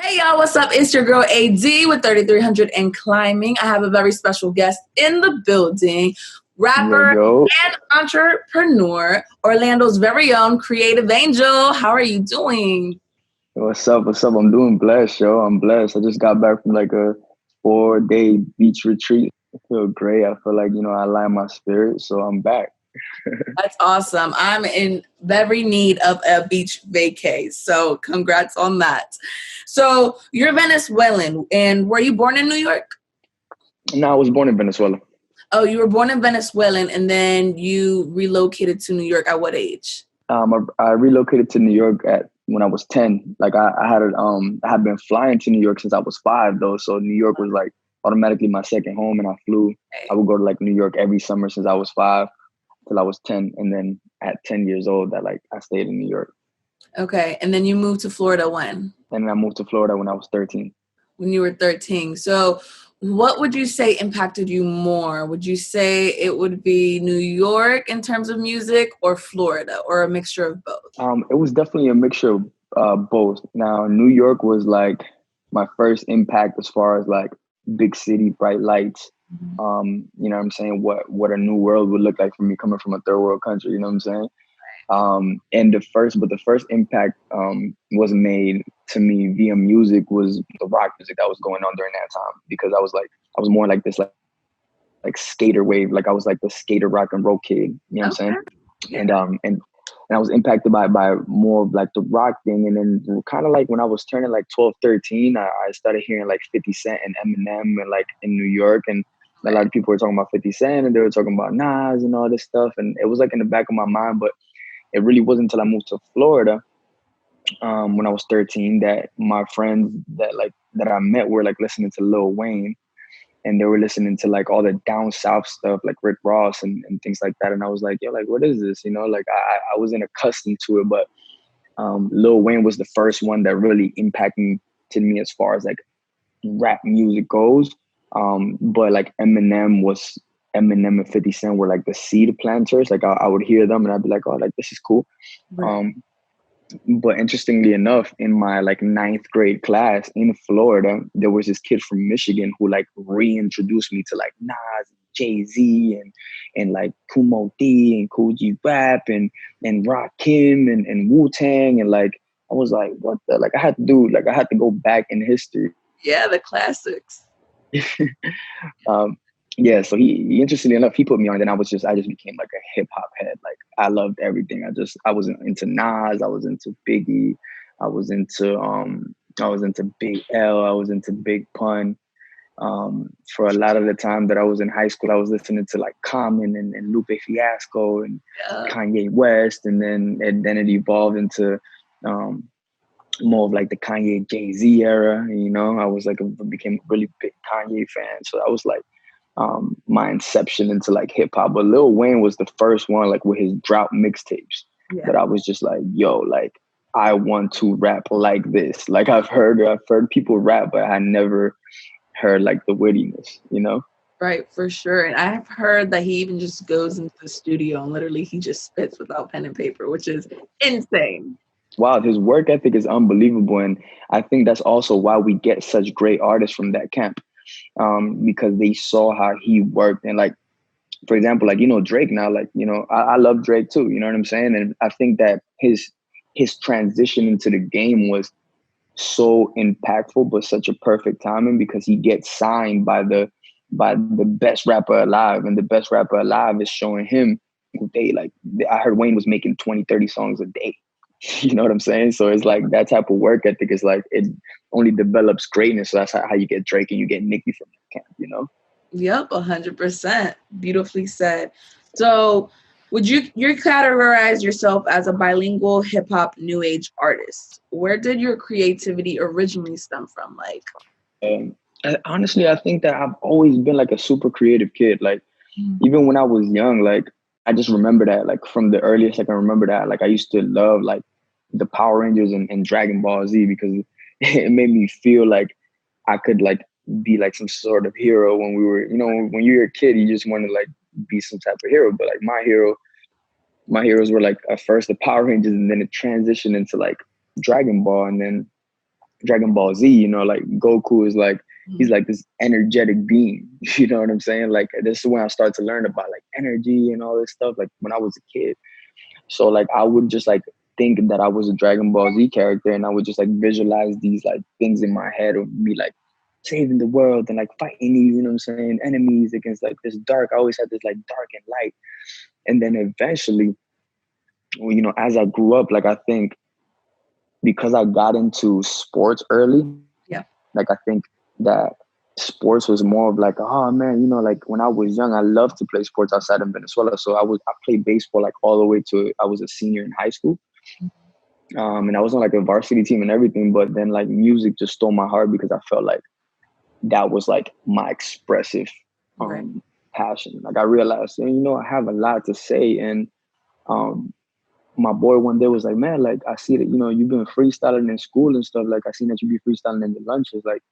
Hey y'all, what's up? It's your girl AD with 3300 and Climbing. I have a very special guest in the building, Yo, rapper yo. and entrepreneur, Orlando's very own Creativangel. How are you doing? What's up? What's up? I'm doing blessed, yo. I'm blessed. I just got back from like a 4-day beach retreat. I feel great. I feel like, I align my spirit. So I'm back. That's awesome. I'm in very need of a beach vacay, so congrats on that. So you're Venezuelan, and were you born in New York? Now, I was born in Venezuela. Oh, you were born in Venezuelan, and then you relocated to New York at what age? I relocated to New York at when I was 10. Like I had been flying to New York since I was 5 though. So New York was like automatically my second home, and I flew. I would go to like New York every summer since I was 5 till I was 10. And then at 10 years old that like I stayed in New York. Okay, and then you moved to Florida when? And then I moved to Florida when I was 13. When you were 13. So what would you say impacted you more? Would you say it would be New York in terms of music or Florida or a mixture of both? It was definitely a mixture of both. Now, New York was like my first impact as far as like big city, bright lights. You know what I'm saying? What a new world would look like for me coming from a third world country, you know what I'm saying? And the first impact was made to me via music was the rock music that was going on during that time because I was more like this like skater wave, like I was like the skater rock and roll kid, you know what I'm Okay. saying? Yeah. And I was impacted by more of like the rock thing. And then kind of like when I was turning like 12, 13, I started hearing like 50 Cent and Eminem and like in New York. And a lot of people were talking about 50 Cent and they were talking about Nas and all this stuff. And it was like in the back of my mind, but it really wasn't until I moved to Florida when I was 13 that my friends that I met were like listening to Lil Wayne, and they were listening to like all the down south stuff like Rick Ross and things like that. And I was like, yo, like what is this? Like I wasn't accustomed to it, but Lil Wayne was the first one that really impacted to me as far as like rap music goes. But like Eminem and 50 Cent were like the seed planters. Like I would hear them and I'd be like, oh, like this is cool. Right. But interestingly enough, in my like ninth grade class in Florida, there was this kid from Michigan who like reintroduced me to like Nas, Jay-Z, and like Kumo D and Cool G Rap and Rakim and Wu-Tang. And like I was like, what the like I had to go back in history. Yeah, the classics. um, yeah, so he interestingly enough, he put me on. Then I just became like a hip hop head. Like I loved everything. I was into Nas, I was into Biggie, I was into I was into Big L, I was into Big Pun. For a lot of the time that I was in high school, I was listening to like Common and Lupe Fiasco and Yeah. Kanye West, and then it evolved into um, more of like the Kanye Jay-Z era. Became a really big Kanye fan. So that was like my inception into like hip hop. But Lil Wayne was the first one, like with his drought mixtapes, Yeah. that I was just like, yo, like I want to rap like this. Like I've heard people rap, but I never heard like the wittiness. Right, for sure. And I've heard that he even just goes into the studio and literally he just spits without pen and paper, which is insane. Wow, his work ethic is unbelievable. And I think that's also why we get such great artists from that camp. Because they saw how he worked. And like, for example, like, Drake now, like, I love Drake too, you know what I'm saying? And I think that his transition into the game was so impactful, but such a perfect timing because he gets signed by the best rapper alive, and the best rapper alive is showing him I heard Wayne was making 20, 30 songs a day. You know what I'm saying? So it's like that type of work ethic is like it only develops greatness. So that's how you get Drake and you get Nicki from that camp. Yep, 100%. Beautifully said. So, would you categorize yourself as a bilingual hip hop new age artist? Where did your creativity originally stem from? Like, Honestly, I think that I've always been like a super creative kid. Like even when I was young, like I just remember that like from the earliest I can remember that like I used to love like the Power Rangers and Dragon Ball Z because it made me feel like I could like be like some sort of hero when we were, when you're a kid, you just want to like be some type of hero. But like my heroes were like at first the Power Rangers, and then it transitioned into like Dragon Ball, and then Dragon Ball Z, you know, like Goku is like, he's Mhm. like this energetic being. You know what I'm saying? Like this is when I started to learn about like energy and all this stuff, like when I was a kid. So like I would just like think that I was a Dragon Ball Z character, and I would just like visualize these like things in my head of me like saving the world and like fighting these, you know what I'm saying, enemies against like this dark. I always had this like dark and light. And then eventually, well, you know, as I grew up, like I think because I got into sports early, Yeah. like I think that sports was more of like, oh man, you know, like when I was young, I loved to play sports outside in Venezuela. So I played baseball like all the way to I was a senior in high school. And I was on like a varsity team and everything, but then like music just stole my heart because I felt like that was like my expressive Right. um passion. Like I realized, you know, I have a lot to say. And um my boy one day was like, man, like I see that, you know, you've been freestyling in school and stuff. Like I seen that you be freestyling in your lunches. Like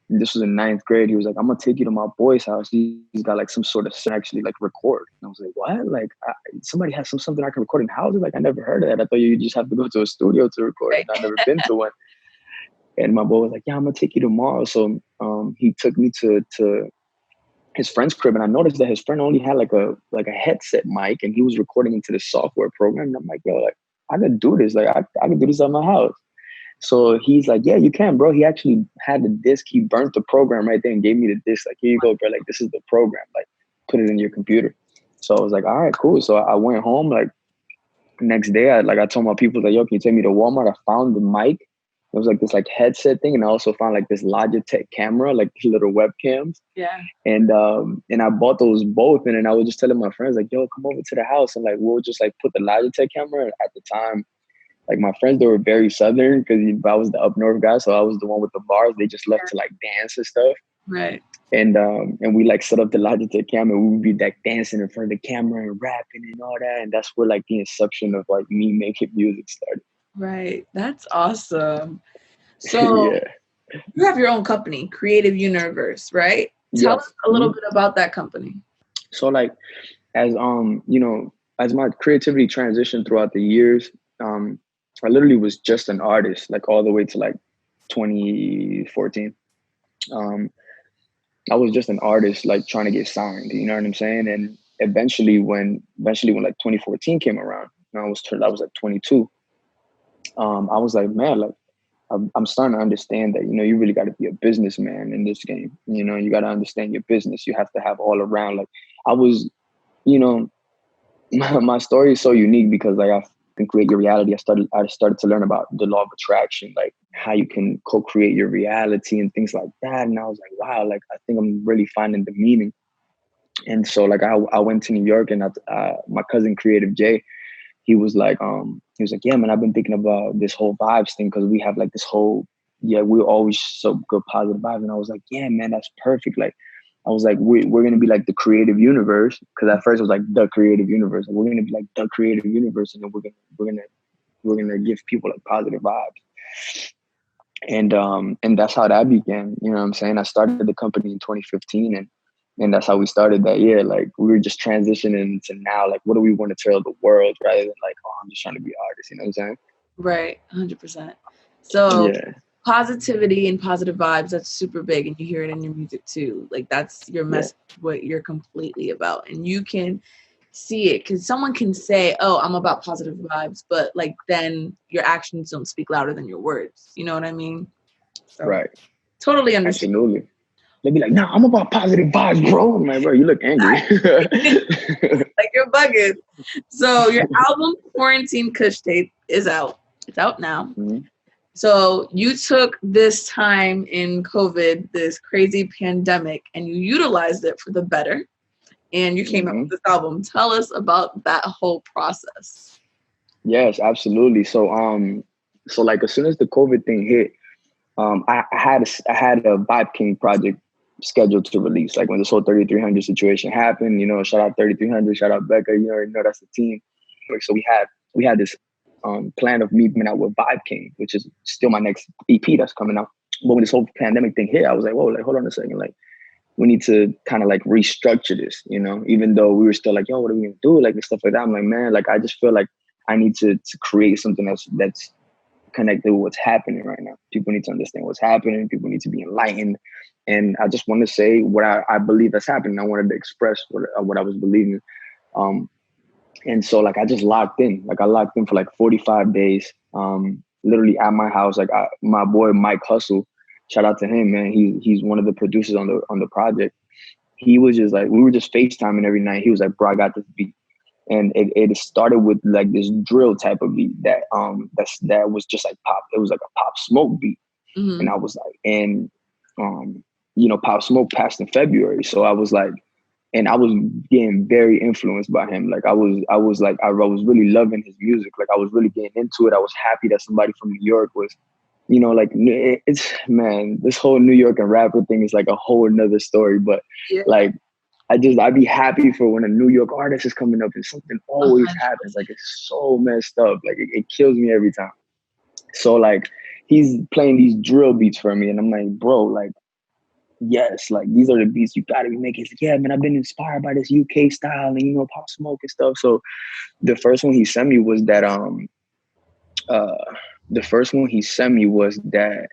this was in ninth grade. He was like, I'm gonna take you to my boy's house. He's got like some sort of actually like record. And I was like, what? Like somebody has something I can record in houses? Like I never heard of that. I thought you just have to go to a studio to record. Right. And I've never been to one. And my boy was like, yeah, I'm gonna take you tomorrow. So he took me to his friend's crib, and I noticed that his friend only had like a headset mic, and he was recording into the software program. And I'm like, yo, like I could do this. Like I could do this at my house. So he's like, yeah, you can, bro. He actually had the disc. He burnt the program right there and gave me the disc. Like, here you go, bro. Like, this is the program. Like, put it in your computer. So I was like, all right, cool. So I went home. Like, next day, I told my people like, yo, can you take me to Walmart? I found the mic. It was like this like headset thing, and I also found like this Logitech camera, like little webcams. Yeah. And I bought those both, and then I was just telling my friends like, yo, come over to the house, and like we'll just like put the Logitech camera. At the time, like my friends, they were very southern because I was the up north guy, so I was the one with the bars. They just love to like dance and stuff. Right. And we like set up the Logitech camera. We would be like dancing in front of the camera and rapping and all that. And that's where like the inception of like me making music started. Right. That's awesome. So Yeah. you have your own company, Creative Universe, right? Tell us Yes. a little Mhm. bit about that company. So like as you know, as my creativity transitioned throughout the years, I literally was just an artist, like all the way to like 2014. Um, I was just an artist, like trying to get signed. You know what I'm saying? And eventually when like 2014 came around, and I was like 22. I was like, man, like I'm starting to understand that, you know, you really got to be a businessman in this game. You know, you got to understand your business. You have to have all around. Like I was, you know, my story is so unique because like I can create your reality. I started to learn about the law of attraction, like how you can co-create your reality and things like that. And I was like, wow, like I think I'm really finding the meaning. And so like I went to New York, and my cousin Creative J, he was like, yeah, man, I've been thinking about this whole vibes thing because we have like this whole, yeah, we're always so good positive vibes. And I was like, yeah, man, that's perfect. Like, I was like, we're gonna be like the creative universe, because at first it was like the creative universe. And we're gonna be like the creative universe, and then we're gonna give people like positive vibes. And that's how that began. You know what I'm saying? I started the company in 2015, and that's how we started that year. Like we were just transitioning to now, like what do we want to tell the world rather than like, oh, I'm just trying to be an artist. You know what I'm saying? Right. 100%. So Yeah, positivity and positive vibes, that's super big. And you hear it in your music too. Like that's your yeah, message, what you're completely about. And you can see it because someone can say, oh, I'm about positive vibes, but like then your actions don't speak louder than your words. You know what I mean? So right. totally understand. Absolutely. They'd be like, "No, I'm about positive vibes, bro." I'm like, bro, you look angry. Like you're bugging. So your album Quarantine Kush Tape is out. It's out now. Mhm. So you took this time in COVID, this crazy pandemic, and you utilized it for the better. And you came up with Mhm. this album. Tell us about that whole process. Yes, absolutely. So like as soon as the COVID thing hit, I had a Vibe King project scheduled to release. Like when this whole 3300 situation happened, you know, shout out 3300, shout out Becca, you already know that's the team. Like, so we had this plan of me coming out with Vibe King, which is still my next EP that's coming out. But when this whole pandemic thing hit, I was like, whoa, like hold on a second, like we need to kind of like restructure this, you know, even though we were still like, yo, what are we gonna do? Like and stuff like that. I'm like, man, like I just feel like I need to create something that's connected with what's happening right now. People need to understand what's happening. People need to be enlightened. And I just want to say what I believe that's happening. I wanted to express what I was believing. Um, and so like I just locked in. Like I locked in for like 45 days. Literally at my house. Like my boy Mike Hustle, shout out to him, man. He's one of the producers on the project. He was just like, we were just FaceTiming every night. He was like, bro, I got this beat. And it started with like this drill type of beat that was just like pop. It was like a Pop Smoke beat. Mm-hmm. And I was like, and Pop Smoke passed in February. So I was like, and I was getting very influenced by him. Like I was really loving his music. Like I was really getting into it. I was happy that somebody from New York was, like it's, man, this whole New York and rapper thing is like a whole nother story. But Yeah. like, I'd be happy for when a New York artist is coming up and something always 100%. happens. Like it's so messed up. Like it kills me every time. So like he's playing these drill beats for me, and I'm like, bro, like, yes, like these are the beats you gotta be making. He's like, yeah, man, I've been inspired by this UK style and Pop Smoke and stuff. So the first one he sent me was that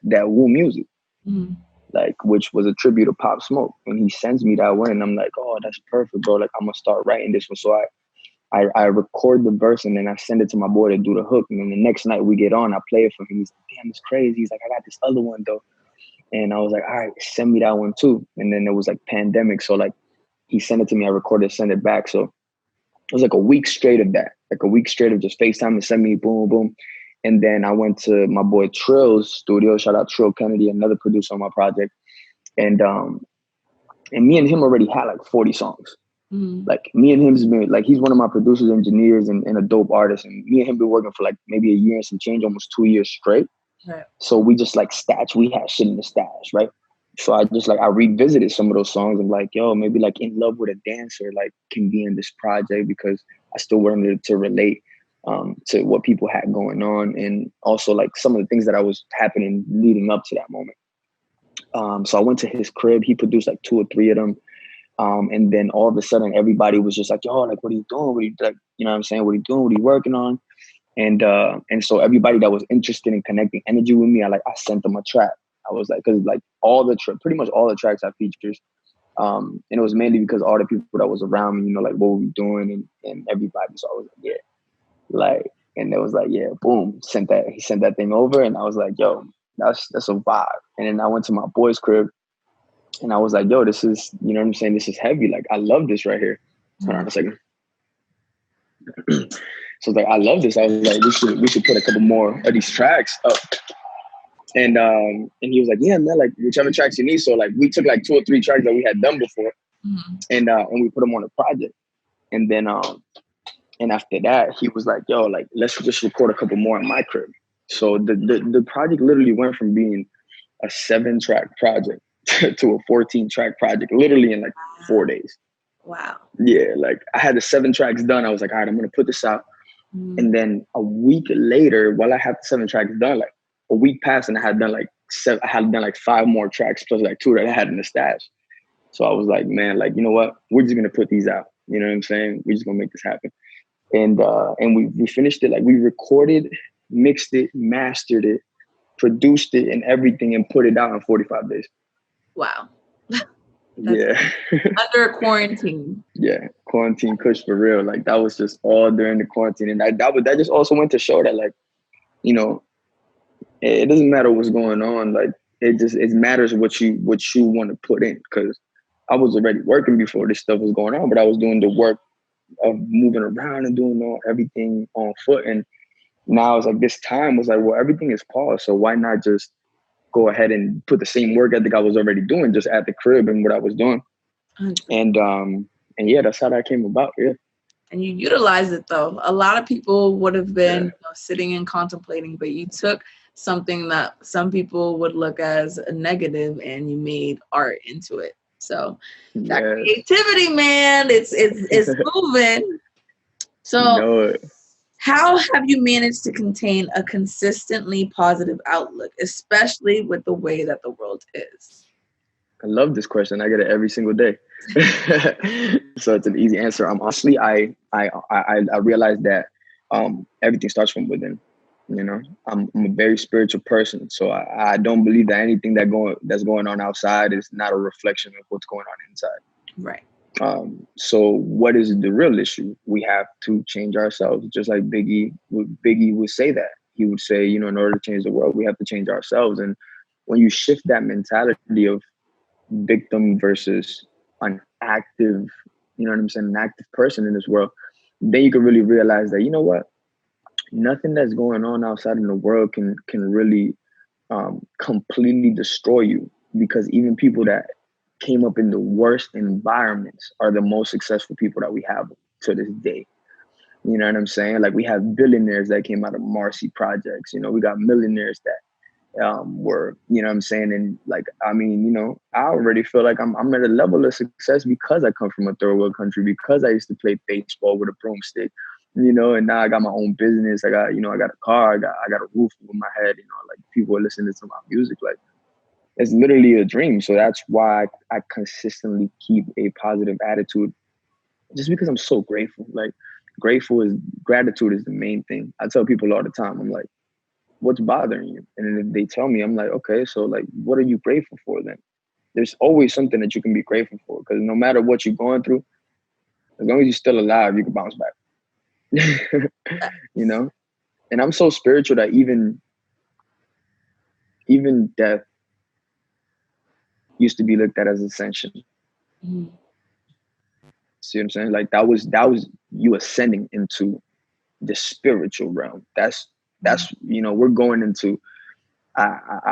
that Woo Music, Mm-hmm. like, which was a tribute to Pop Smoke. And he sends me that one, and I'm like, oh, that's perfect, bro. Like I'm gonna start writing this one. So I record the verse and then I send it to my boy to do the hook. And then the next night we get on, I play it for him. He's like, damn, it's crazy. He's like, I got this other one though. And I was like, all right, send me that one too. And then it was like pandemic. So like he sent it to me, I recorded, sent it back. So it was like a week straight of that, like a week straight of just FaceTime and send me boom, boom. And then I went to my boy Trill's studio. Shout out Trill Kennedy, another producer on my project. And me and him already had like 40 songs. Mm-hmm. Like me and him's been like, he's one of my producers, engineers, and a dope artist. And me and him been working for like maybe a year and some change, almost 2 years straight. Right. So we just like we had shit in the stash, right? So I revisited some of those songs and like, yo, maybe like In Love with a Dancer, like can be in this project because I still wanted to relate to what people had going on. And also like some of the things that I was happening leading up to that moment. So I went to his crib. He produced like 2 or 3 of them. And then all of a sudden everybody was just like, yo, like, what are you doing? What are you like, you know what I'm saying? What are you doing? What are you working on? And so everybody that was interested in connecting energy with me, I sent them a track. I was like, cause like pretty much all the tracks I featured. And it was mainly because all the people that was around me, like what were we doing and everybody. So I was like, yeah, like, and it was like, yeah, boom, he sent that thing over. And I was like, yo, that's a vibe. And then I went to my boy's crib and I was like, yo, this is, you know what I'm saying? This is heavy. Like, I love this right here. Hold on a second. So I was like, I love this. I was like, we should put a couple more of these tracks up. And he was like, yeah, man, like whichever tracks you need. So like we took like 2 or 3 tracks that we had done before, and we put them on the project. And then and after that, he was like, yo, like let's just record a couple more in my crib. So the project literally went from being a 7-track project to a 14-track project, literally in like 4 days. Wow. Yeah, like I had the 7 tracks done. I was like, all right, I'm gonna put this out. And then a week later, while I had the 7 tracks done, like a week passed, and I had done like 5 more tracks plus like 2 that I had in the stash. So I was like, man, like, you know what? We're just gonna put these out. You know what I'm saying? We're just gonna make this happen. And we finished it. Like we recorded, mixed it, mastered it, produced it, and everything, and put it out in 45 days. Wow. Yeah. Under quarantine. Yeah, quarantine kush for real. Like that was just all during the quarantine, and that just also went to show that, like, it doesn't matter what's going on. Like it matters what you want to put in. Because I was already working before this stuff was going on, but I was doing the work of moving around and doing everything on foot. And now it's like this time was like, well, everything is paused, so why not just go ahead and put the same work ethic I was already doing just at the crib and what I was doing. And yeah, that's how that came about. Yeah. And you utilized it though. A lot of people would have been sitting and contemplating, but you took something that some people would look as a negative and you made art into it. So that creativity, man, it's moving. So how have you managed to contain a consistently positive outlook, especially with the way that the world is? I love this question. I get it every single day. So it's an easy answer. Honestly, I realized that everything starts from within. You know, I'm a very spiritual person, so I don't believe that anything that's going on outside is not a reflection of what's going on inside. Right. So what is the real issue? We have to change ourselves, just like Biggie would say that. He would say, you know, in order to change the world, we have to change ourselves. And when you shift that mentality of victim versus an active, you know what I'm saying, an active person in this world, then you can really realize that, you know what, nothing that's going on outside in the world can really completely destroy you, because even people that came up in the worst environments are the most successful people that we have to this day. You know what I'm saying? Like, we have billionaires that came out of Marcy projects. You know, we got millionaires that were, you know what I'm saying? And like, I mean, you know, I already feel like I'm at a level of success because I come from a third world country, because I used to play baseball with a broomstick, you know, and now I got my own business. I got, you know, I got a car, I got a roof over my head, you know, like people are listening to my music. Like, it's literally a dream. So that's why I consistently keep a positive attitude, just because I'm so grateful. Like, gratitude is the main thing. I tell people all the time, I'm like, what's bothering you? And then if they tell me, I'm like, okay, so like, what are you grateful for then? There's always something that you can be grateful for, because no matter what you're going through, as long as you're still alive, you can bounce back. You know? And I'm so spiritual that even death used to be looked at as ascension. Mhm. See what I'm saying? Like, that was you ascending into the spiritual realm. That's you know, we're going into I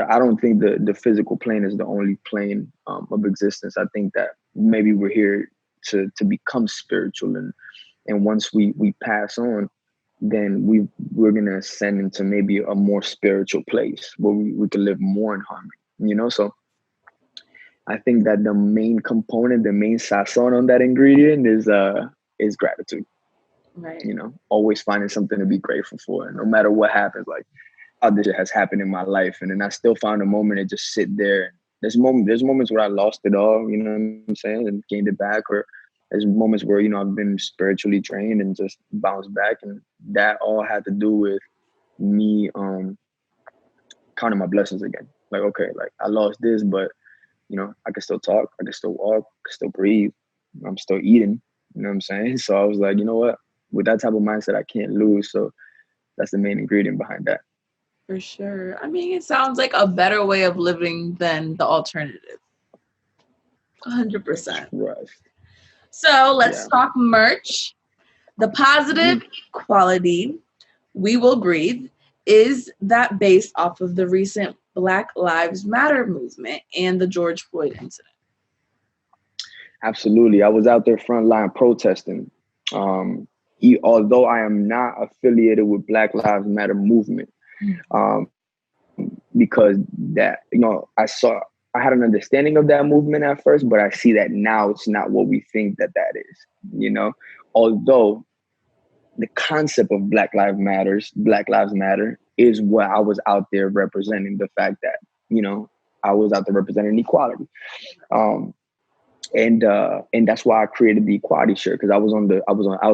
don't think the physical plane is the only plane of existence. I think that maybe we're here to become spiritual, and once we pass on, then we're gonna ascend into maybe a more spiritual place where we can live more in harmony. You know, so I think that the main component, the main sazon on that ingredient is gratitude. Right. You know, always finding something to be grateful for, no matter what happens. Like, how this shit has happened in my life, and then I still found a moment to just sit there. There's moments where I lost it all, you know what I'm saying, and gained it back, or there's moments where, you know, I've been spiritually drained and just bounced back, and that all had to do with me counting my blessings again. Like, okay, like, I lost this, but you know, I can still talk, I can still walk, I can still breathe, I'm still eating. You know what I'm saying? So I was like, you know what? With that type of mindset, I can't lose. So that's the main ingredient behind that. For sure. I mean, it sounds like a better way of living than the alternative. 100%. Right. So let's Yeah. talk merch. The positive Mhm. quality, We Will Breathe, is that based off of the recent Black Lives Matter movement and the George Floyd incident? Absolutely. I was out there frontline protesting. Um, Although I am not affiliated with Black Lives Matter movement, because that, you know, I had an understanding of that movement at first, but I see that now it's not what we think that is, you know, although the concept of Black Lives Matter is what I was out there representing, the fact that, you know, I was out there representing equality. Um, and that's why I created the equality shirt, because out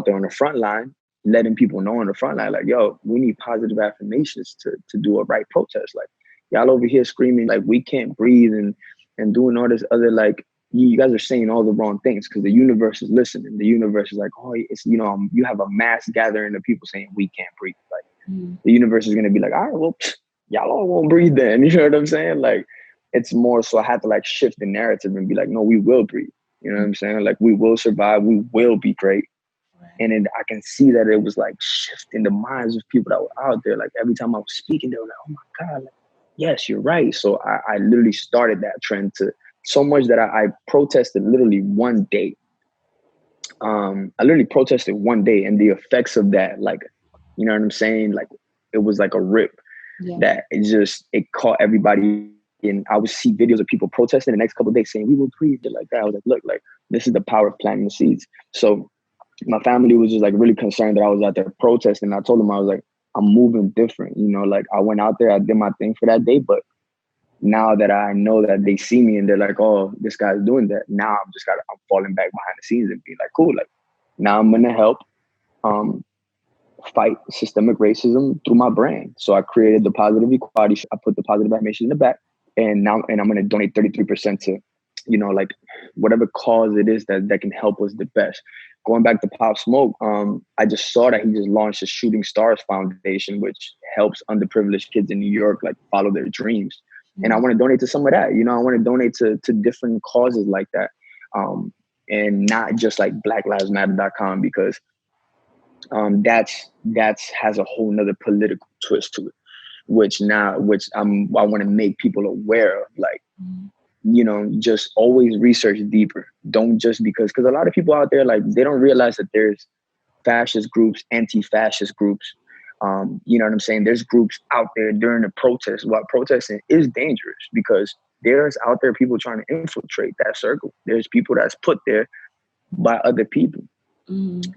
there on the front line, letting people know on the front line, like, yo, we need positive affirmations to do a right protest. Like, y'all over here screaming like we can't breathe and doing all this other, like, you guys are saying all the wrong things, because the universe is listening. The universe is like, oh, it's, you know, you have a mass gathering of people saying we can't breathe. Like, the universe is gonna be like, all right, well, y'all all won't breathe then. You know what I'm saying? Like, it's more so I had to like shift the narrative and be like, no, we will breathe. You know what I'm saying? Like, we will survive. We will be great. And then I can see that it was like shifting the minds of people that were out there. Like, every time I was speaking, they were like, oh my God, like, yes, you're right. So I literally started that trend, to so much that I protested literally one day. I literally protested one day, and the effects of that, like, you know what I'm saying? Like, it was like a rip Yeah. that it caught everybody. And I would see videos of people protesting the next couple of days saying, we will breathe, like that. I was like, look, like, this is the power of planting the seeds. So my family was just like really concerned that I was out there protesting. I told them, I was like, I'm moving different. You know, like, I went out there, I did my thing for that day, but now that I know that they see me and they're like, oh, this guy's doing that. Now I'm falling back behind the scenes and being like, cool, like, now I'm gonna help. Um, fight systemic racism through my brand. So I created the positive equality. I put the positive affirmation in the back, and I'm going to donate 33% to, like whatever cause it is that can help us the best. Going back to Pop Smoke, I just saw that he just launched a Shooting Stars Foundation, which helps underprivileged kids in New York like follow their dreams. And I want to donate to some of that. I want to donate to different causes like that, and not just like BlackLivesMatter.com, because that's has a whole nother political twist to it, which I want to make people aware of. Like, just always research deeper. Don't just because a lot of people out there, like, they don't realize that there's fascist groups, anti-fascist groups. You know what I'm saying? There's groups out there during the protest. While protesting is dangerous, because there's out there people trying to infiltrate that circle. There's people that's put there by other people.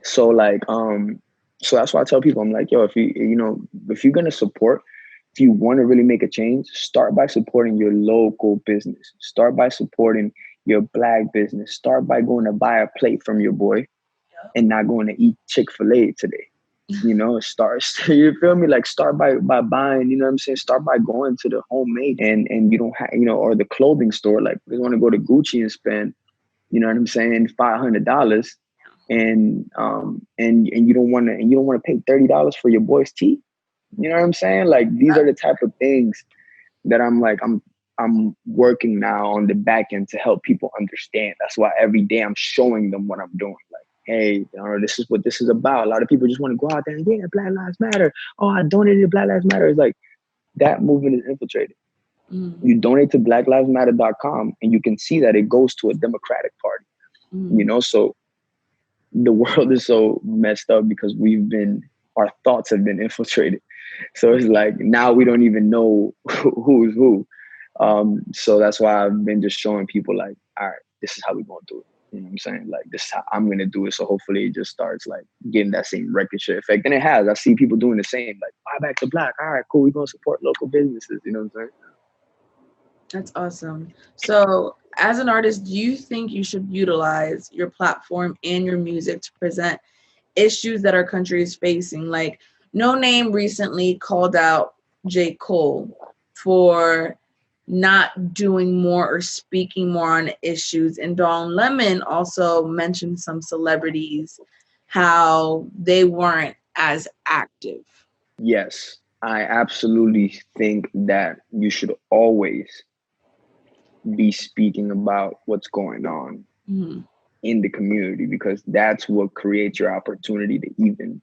So like, so that's why I tell people, I'm like, yo, if if you're gonna support, if you want to really make a change, start by supporting your local business. Start by supporting your Black business. Start by going to buy a plate from your boy and not going to eat Chick-fil-A today. Start, you feel me? Like, start by buying, you know what I'm saying? Start by going to the homemade, and you don't have, or the clothing store. Like, you want to go to Gucci and spend, you know what I'm saying, $500, and you don't want to pay $30 for your boy's tea. You know what I'm saying? Like, these are the type of things that I'm working now on the back end to help people understand. That's why every day I'm showing them what I'm doing. Like, hey, this is what this is about. A lot of people just want to go out there and, yeah, Black Lives Matter. Oh, I donated to Black Lives Matter. It's like, that movement is infiltrated. You donate to BlackLivesMatter.com and you can see that it goes to a Democratic Party. So the world is so messed up because our thoughts have been infiltrated. So it's like, now we don't even know who's who. So that's why I've been just showing people, like, all right, this is how we're going to do it. You know what I'm saying? Like, this is how I'm going to do it. So hopefully it just starts like getting that same ricochet effect. And it has. I see people doing the same, like, buy back to Black. All right, cool. We're going to support local businesses. You know what I'm saying? That's awesome. So as an artist, do you think you should utilize your platform and your music to present issues that our country is facing? Like, No Name recently called out J. Cole for not doing more or speaking more on issues. And Don Lemon also mentioned some celebrities, how they weren't as active. Yes, I absolutely think that you should always be speaking about what's going on in the community, because that's what creates your opportunity to even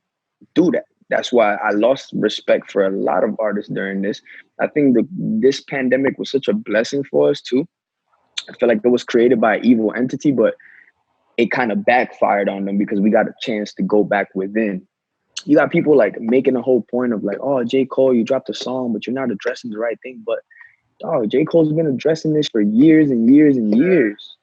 do that. That's why I lost respect for a lot of artists during this. I think this pandemic was such a blessing for us too. I feel like it was created by an evil entity, but it kind of backfired on them because we got a chance to go back within. You got people like making a whole point of like, oh, J. Cole, you dropped a song, but you're not addressing the right thing. But J. Cole's been addressing this for years and years and years.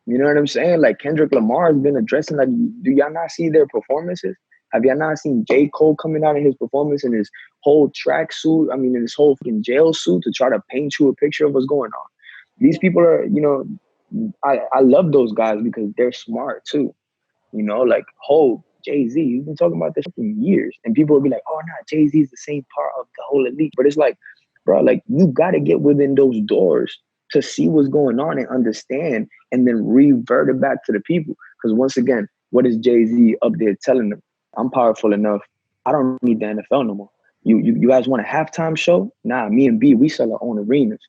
You know what I'm saying? Like, Kendrick Lamar has been addressing, like, do y'all not see their performances? Have y'all not seen J. Cole coming out in his performance in his whole track suit? I mean, in his whole fucking jail suit to try to paint you a picture of what's going on. These people are, I love those guys because they're smart too. Like Hope, Jay-Z, he's been talking about this for years. And people will be like, oh, no, Jay-Z is the same part of the whole elite. But it's like, bro, like, you got to get within those doors to see what's going on and understand, and then revert it back to the people. Because once again, what is Jay-Z up there telling them? I'm powerful enough. I don't need the NFL no more. You guys want a halftime show? Nah, me and B, we sell our own arenas.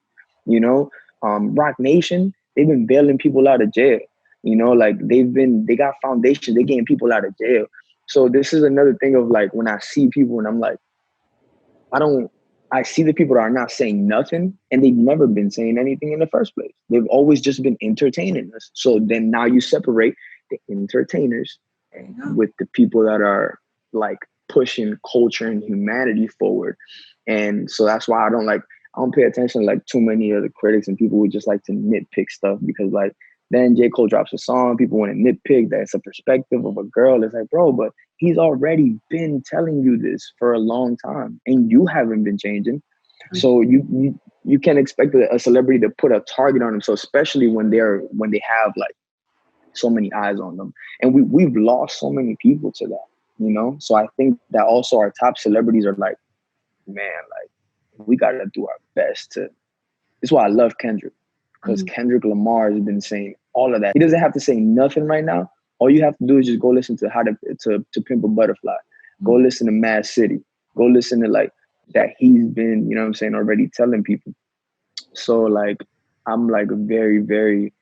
Rock Nation, they've been bailing people out of jail. Like, they got foundations, they getting people out of jail. So this is another thing of like, when I see people and I'm like, I see the people that are not saying nothing, and they've never been saying anything in the first place. They've always just been entertaining us. So then now you separate the entertainers with the people that are like pushing culture and humanity forward. And so that's why I don't pay attention to like too many of the critics and people who just like to nitpick stuff, because like, then J. Cole drops a song, people want to nitpick that it's a perspective of a girl. It's like, bro, but he's already been telling you this for a long time and you haven't been changing. So you can't expect a celebrity to put a target on them. So especially when they have like so many eyes on them. And we've lost so many people to that. you know? So I think that also our top celebrities are like, man, like we got to do our best to. That's why I love Kendrick, because Mhm. Kendrick Lamar has been saying all of that. He doesn't have to say nothing right now. All you have to do is just go listen to to Pimp a Butterfly. Go Mhm. listen to Mad City. Go listen to like that he's been, you know what I'm saying, already telling people. So like I'm like very, very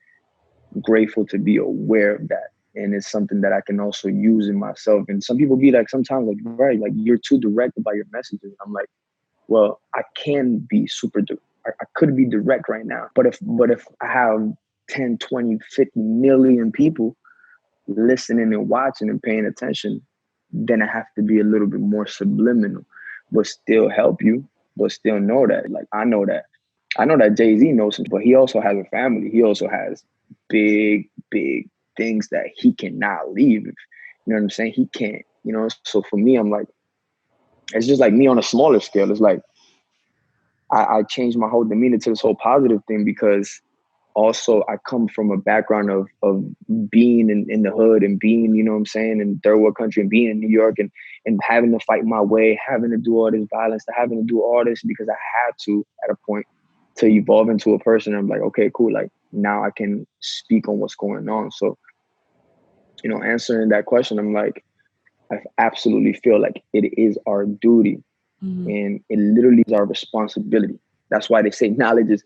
grateful to be aware of that. And it's something that I can also use in myself. And some people be like, sometimes like, right, like you're too direct about your messages. I'm like, well, I can be I could be direct right now. But if I have 10, 20, 50 million people listening and watching and paying attention, then I have to be a little bit more subliminal, but still help you, but still know that. Like I know that Jay-Z knows him, but he also has a family. He also has big, big things that he cannot leave. You know what I'm saying? He can't, you know. So for me, I'm like, it's just like me on a smaller scale. It's like I changed my whole demeanor to this whole positive thing because also I come from a background of being in the hood and being, you know what I'm saying, in third world country and being in New York and having to fight my way, having to do all this violence, to having to do all this because I had to at a point to evolve into a person. I'm like, okay, cool. Like now I can speak on what's going on. So, you know, answering that question, I'm like, I absolutely feel like it is our duty Mhm. and it literally is our responsibility. That's why they say knowledge is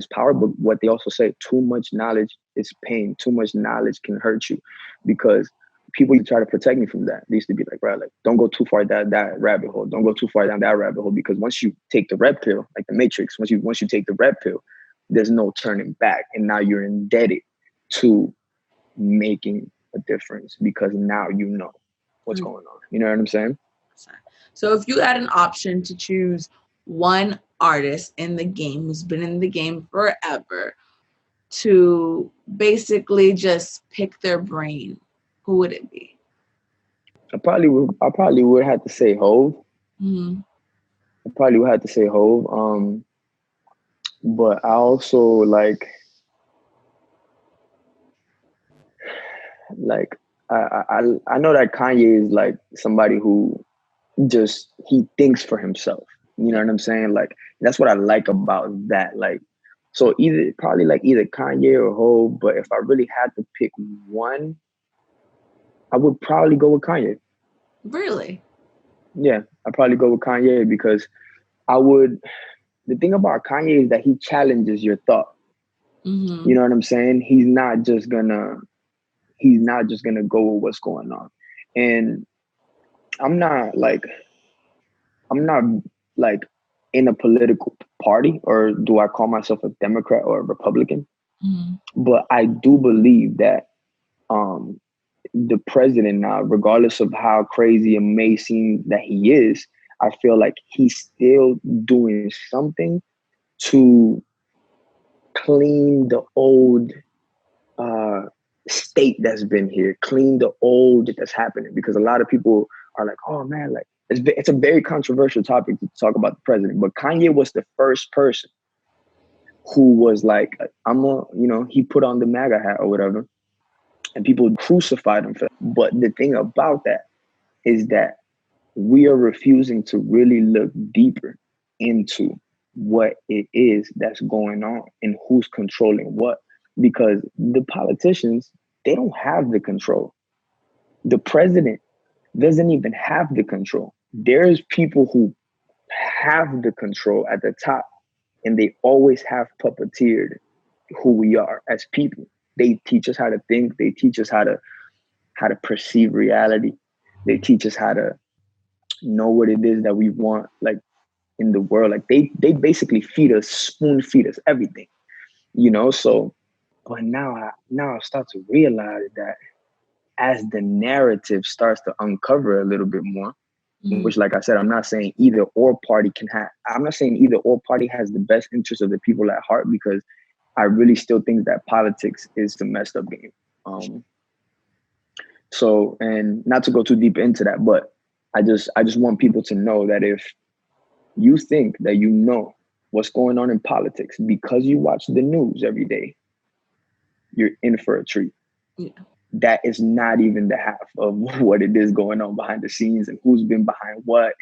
power, but what they also say, too much knowledge is pain. Too much knowledge can hurt you because people used to try to protect me from that. They used to be like, bro, like don't go too far down that rabbit hole. Don't go too far down that rabbit hole because once you take the red pill, like the Matrix, once you take the red pill, there's no turning back. And now you're indebted to making a difference because now you know what's going on. You know what I'm saying? 100%. So if you had an option to choose one artist in the game who's been in the game forever to basically just pick their brain, who would it be? I probably would have to say Hove. Mm-hmm. I probably would have to say Hove. But I also like I know that Kanye is like somebody who just he thinks for himself. You know Yeah. what I'm saying? Like that's what I like about that. Like so either Kanye or Hove. But if I really had to pick one, I would probably go with Kanye. Really? Yeah, I'd probably go with Kanye because I would. The thing about Kanye is that he challenges your thought. You Mm-hmm. know what I'm saying? He's not just gonna go with what's going on. And I'm not like I'm not like in a political party or do I call myself a Democrat or a Republican? Mm-hmm. But I do believe that um the president now, regardless of how crazy and may seem that he is, I feel like he's still doing something to clean the old uh, state that's been here, clean the old that's happening. Because a lot of people are like, oh man, like it's a very controversial topic to talk about the president. But Kanye was the first person who was like, he put on the MAGA hat or whatever, and people crucified him for that. But the thing about that is that we are refusing to really look deeper into what it is that's going on and who's controlling what. Because the politicians, they don't have the control. The president doesn't even have the control. There's people who have the control at the top, and they always have puppeteered who we are as people. They teach us how to think. They teach us how to perceive reality. They teach us how to know what it is that we want, like in the world. Like they basically spoon feed us everything, you know. So, but now I start to realize that as the narrative starts to uncover a little bit more, which, Mm-hmm. like I said, I'm not saying either or party can have. I'm not saying either or party has the best interest of the people at heart because I really still think that politics is a messed up game. Um, so, and not to go too deep into that, but I just want people to know that if you think that you know what's going on in politics because you watch the news every day, you're in for a treat. Yeah. that is not even the half of what it is going on behind the scenes and who's been behind what.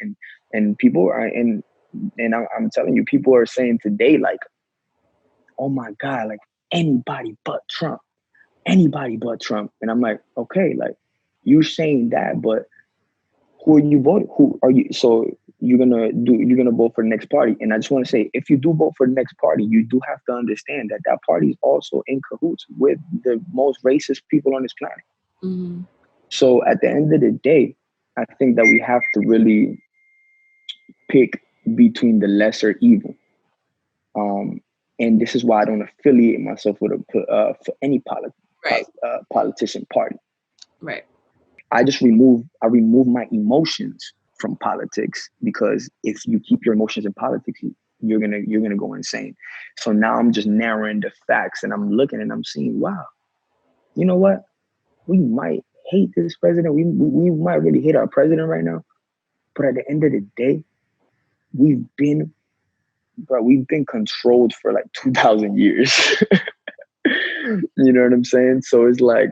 And people are, and I'm telling you, people are saying today, like, oh my God, like anybody but Trump, anybody but Trump. And I'm like, okay, like you're saying that, but who are you voting? Who are you? So you're gonna vote for the next party. And I just want to say, if you do vote for the next party, you do have to understand that that party is also in cahoots with the most racist people on this planet. Mm-hmm. So at the end of the day, I think that we have to really pick between the lesser evil. Um, and this is why I don't affiliate myself with for any Right. politician party. Right. I remove my emotions from politics, because if you keep your emotions in politics, you're gonna go insane. So now I'm just narrowing the facts, and I'm looking and I'm seeing, wow, you know what? We might hate this president. We might really hate our president right now. But at the end of the day, we've been, we've been controlled for like 2,000 years. You know what I'm saying? So it's like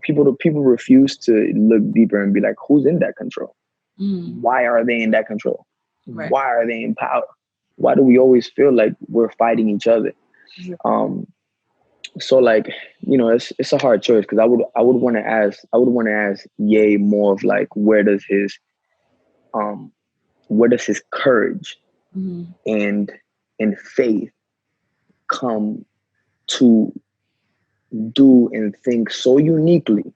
people refuse to look deeper and be like, who's in that control? Why are they in that control? Right. Why are they in power? Why do we always feel like we're fighting each other? So like, it's a hard choice, because I would want to ask Ye more of like, where does his courage and faith come to do and think so uniquely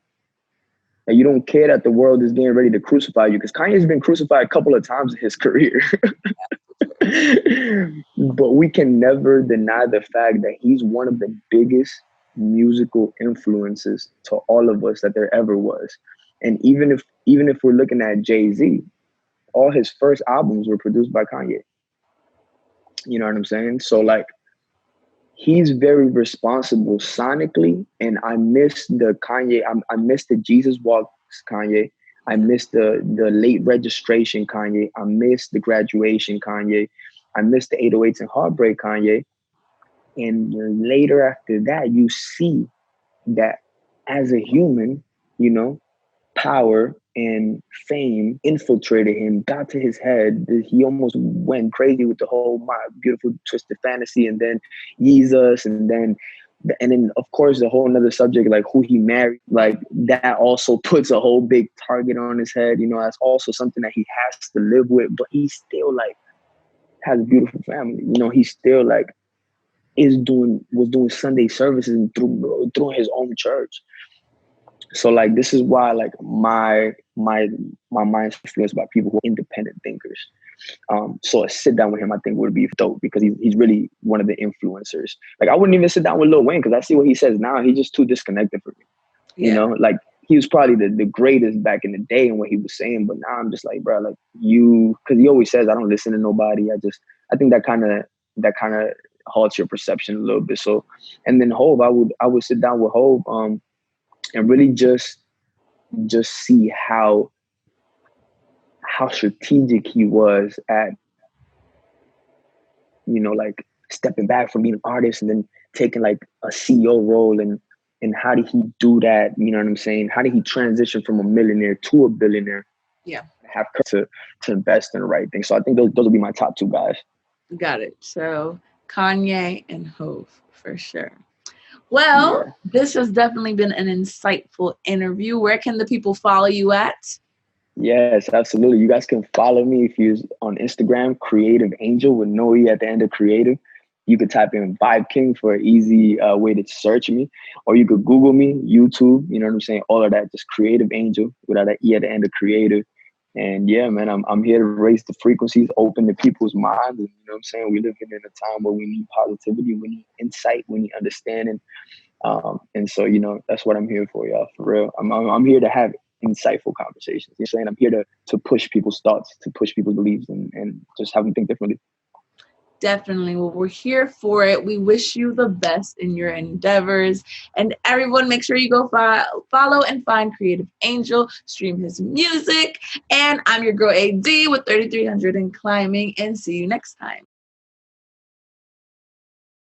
that you don't care that the world is getting ready to crucify you? Because Kanye's been crucified a couple of times in his career. But we can never deny the fact that he's one of the biggest musical influences to all of us that there ever was. And even if we're looking at Jay-Z, all his first albums were produced by Kanye. You know what I'm saying? So like, he's very responsible sonically, and I miss the Kanye. I miss the Jesus Walks Kanye. I miss the late registration Kanye. I miss the graduation Kanye. I miss the 808s and Heartbreak Kanye. And later after that, you see that as a human, power and fame infiltrated him, got to his head. He almost went crazy with the whole My Beautiful Twisted Fantasy, and then Jesus, and then of course the whole another subject, like who he married, like that also puts a whole big target on his head. That's also something that he has to live with, but he still like has a beautiful family. He still like was doing Sunday services and through his own church. So like, this is why like my mind's influenced by people who are independent thinkers. So a sit down with him, I think, would be dope, because he's really one of the influencers. Like, I wouldn't even sit down with Lil Wayne, because I see what he says now. He's just too disconnected for me. Yeah. Like, he was probably the greatest back in the day and what he was saying, but now I'm just like, bro, like because he always says, I don't listen to nobody. I think that kind of halts your perception a little bit. So, and then Hov, I would sit down with Hov, and really just see how strategic he was at, like stepping back from being an artist and then taking like a CEO role, and how did he do that? You know what I'm saying? How did he transition from a millionaire to a billionaire? Yeah. Have to invest in the right thing. So I think those will be my top two guys. Got it. So Kanye and Hov for sure. Well, This has definitely been an insightful interview. Where can the people follow you at? Yes, absolutely. You guys can follow me if you're on Instagram, Creativangel with no E at the end of creative. You could type in Vibe King for an easy way to search me, or you could Google me, YouTube, you know what I'm saying? All of that, just Creativangel without an E at the end of creative. And yeah, man, I'm here to raise the frequencies, open the people's minds. And, you know what I'm saying? We live in a time where we need positivity, we need insight, we need understanding. And so, that's what I'm here for, y'all, for real. I'm here to have insightful conversations. You're saying I'm here to push people's thoughts, to push people's beliefs, and just have them think differently. Definitely. Well, we're here for it. We wish you the best in your endeavors. And everyone, make sure you go follow and find Creativangel, stream his music. And I'm your girl AD with 3300 and climbing, and see you next time.